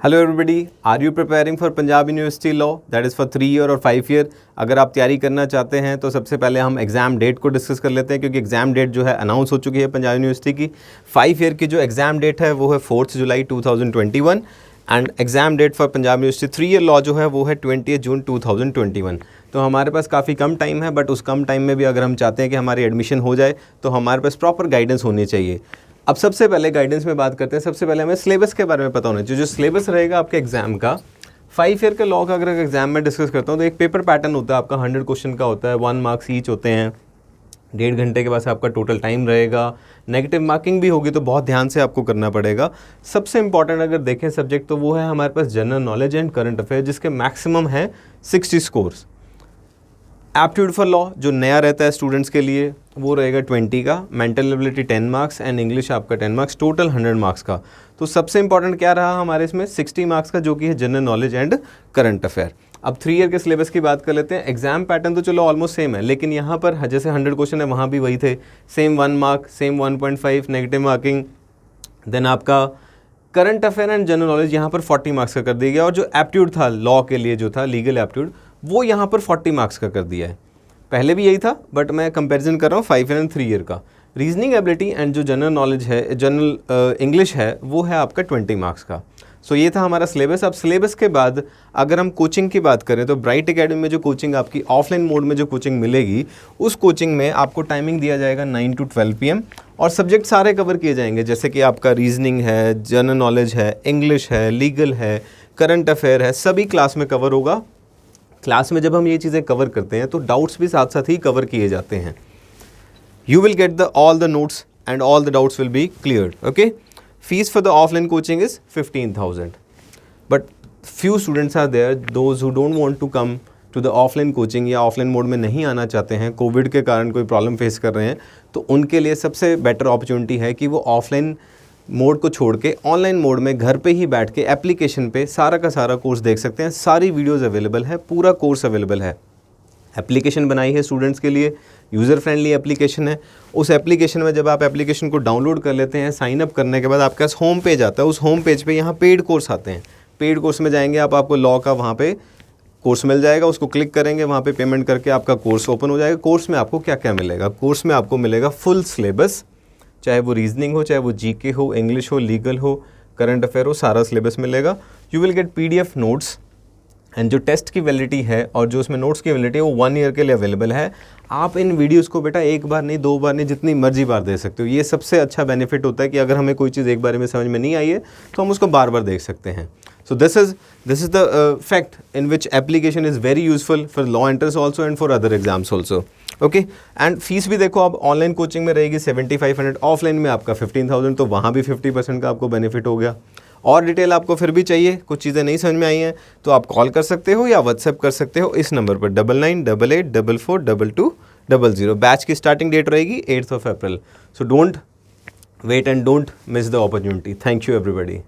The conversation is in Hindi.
Hello everybody, are you preparing for Punjab University law that is for 3 year और 5 ईयर। अगर आप तैयारी करना चाहते हैं तो सबसे पहले हम एग्ज़ाम डेट को डिस्कस कर लेते हैं, क्योंकि एग्ज़ाम डेट जो है अनाउंस हो चुकी है पंजाब यूनिवर्सिटी की। 5 ईयर की जो एग्ज़ाम डेट है वो है 4 July 2021 and exam date for Punjab University 3 year law जो है वो है 20 जून 2021। तो हमारे पास काफ़ी कम टाइम है, बट उस कम टाइम में भी अगर हम चाहते हैं कि हमारी एडमिशन हो जाए तो हमारे पास प्रॉपर गाइडेंस होनी चाहिए। अब सबसे पहले गाइडेंस में बात करते हैं। सबसे पहले हमें सिलेबस के बारे में पता होना चाहिए। जो सिलेबस रहेगा आपके एग्जाम का 5 ईयर के लॉ का अगर एग्जाम में डिस्कस करता हूँ तो एक पेपर पैटर्न होता है आपका, 100 क्वेश्चन का होता है, 1 मार्क्स ईच होते हैं, 1.5 घंटे के पास आपका टोटल टाइम रहेगा। नेगेटिव मार्किंग भी होगी तो बहुत ध्यान से आपको करना पड़ेगा। सबसे इंपॉर्टेंट अगर देखें सब्जेक्ट तो वो है हमारे पास general knowledge and current affair, जिसके मैक्सिमम है 60 स्कोर्स। एप्टीट्यूड फॉर लॉ जो नया रहता है स्टूडेंट्स के लिए वो रहेगा 20 का, mental ability 10 marks and English आपका 10 मार्क्स, टोटल 100 मार्क्स का। तो सबसे इंपॉर्टेंट क्या रहा हमारे इसमें 60 मार्क्स का, जो कि है general knowledge and current affair. अब 3 ईयर के सिलेबस की बात कर लेते हैं। एग्जाम पैटर्न तो चलो ऑलमोस्ट सेम है, लेकिन यहाँ पर जैसे 100 क्वेश्चन है वहाँ भी वही थे, same 1 mark, same 1.5 negative marking. Then आपका current affair and general knowledge यहाँ पर 40 मार्क्स का कर दिया गया, और जो एप्टीट्यूड था लॉ के लिए जो था लीगल एप्टीट्यूड वो यहाँ पर 40 मार्क्स का कर दिया है। पहले भी यही था, बट मैं कंपैरिजन कर रहा हूँ 5 ईयर एंड 3 ईयर का। रीजनिंग एबिलिटी एंड जो जनरल नॉलेज है, जनरल इंग्लिश है, वो है आपका 20 मार्क्स का। सो ये था हमारा सिलेबस। अब सिलेबस के बाद अगर हम कोचिंग की बात करें तो ब्राइट एकेडमी में जो कोचिंग आपकी ऑफलाइन मोड में जो कोचिंग मिलेगी, उस कोचिंग में आपको टाइमिंग दिया जाएगा 9 to 12 PM, और सब्जेक्ट सारे कवर किए जाएंगे, जैसे कि आपका रीजनिंग है, जनरल नॉलेज है, इंग्लिश है, लीगल है, करंट अफेयर है, सभी क्लास में कवर होगा। क्लास में जब हम ये चीज़ें कवर करते हैं तो डाउट्स भी साथ साथ ही कवर किए जाते हैं। You will get all the notes and all the doubts will be cleared. Okay, fees for the offline coaching is 15,000, but few students are there those who don't want to come to the offline coaching, या ऑफलाइन मोड में नहीं आना चाहते हैं, कोविड के कारण कोई प्रॉब्लम फेस कर रहे हैं, तो उनके लिए सबसे बेटर अपॉर्चुनिटी है कि वो ऑफलाइन मोड को छोड़ के ऑनलाइन मोड में घर पे ही बैठ के एप्लीकेशन पे सारा का सारा कोर्स देख सकते हैं। सारी वीडियोस अवेलेबल है, पूरा कोर्स अवेलेबल है। एप्लीकेशन बनाई है स्टूडेंट्स के लिए, यूज़र फ्रेंडली एप्लीकेशन है। उस एप्लीकेशन में जब आप एप्लीकेशन को डाउनलोड कर लेते हैं, साइन अप करने के बाद आपके पास होम पेज आता है। उस होम पेज पे यहाँ पेड कोर्स आते हैं। पेड कोर्स में जाएंगे आपको लॉ का वहाँ पे कोर्स मिल जाएगा, उसको क्लिक करेंगे, वहाँ पे पेमेंट करके आपका कोर्स ओपन हो जाएगा। कोर्स में आपको क्या क्या मिलेगा? कोर्स में आपको मिलेगा फुल सिलेबस, चाहे वो रीजनिंग हो, चाहे वो जीके हो, इंग्लिश हो, लीगल हो, करंट अफेयर हो, सारा सिलेबस मिलेगा। You will gate PDF notes, and जो टेस्ट की वैलिडिटी है और जो उसमें नोट्स की वैलिडिटी है वो 1 ईयर के लिए अवेलेबल है। आप इन वीडियोस को बेटा एक बार नहीं, 2 बार नहीं, जितनी मर्जी बार देख सकते हो। ये सबसे अच्छा बेनिफिट होता है कि अगर हमें कोई चीज़ एक बार में समझ में नहीं आई है तो हम उसको बार बार देख सकते हैं। So this is the fact in which application is very useful for law entrance also and for other exams also. Okay, and fees भी देखो, आप ऑनलाइन कोचिंग में रहेगी 7500, ऑफलाइन में आपका 15,000, तो वहाँ भी 50% का आपको बेनिफिट हो गया। और डिटेल आपको फिर भी चाहिए, कुछ चीज़ें नहीं समझ में आई हैं, तो आप कॉल कर सकते हो या व्हाट्सएप कर सकते हो इस नंबर पर 9988442200। बैच की स्टार्टिंग डेट रहेगी 8th of April। So don't wait and don't miss the opportunity. Thank you everybody.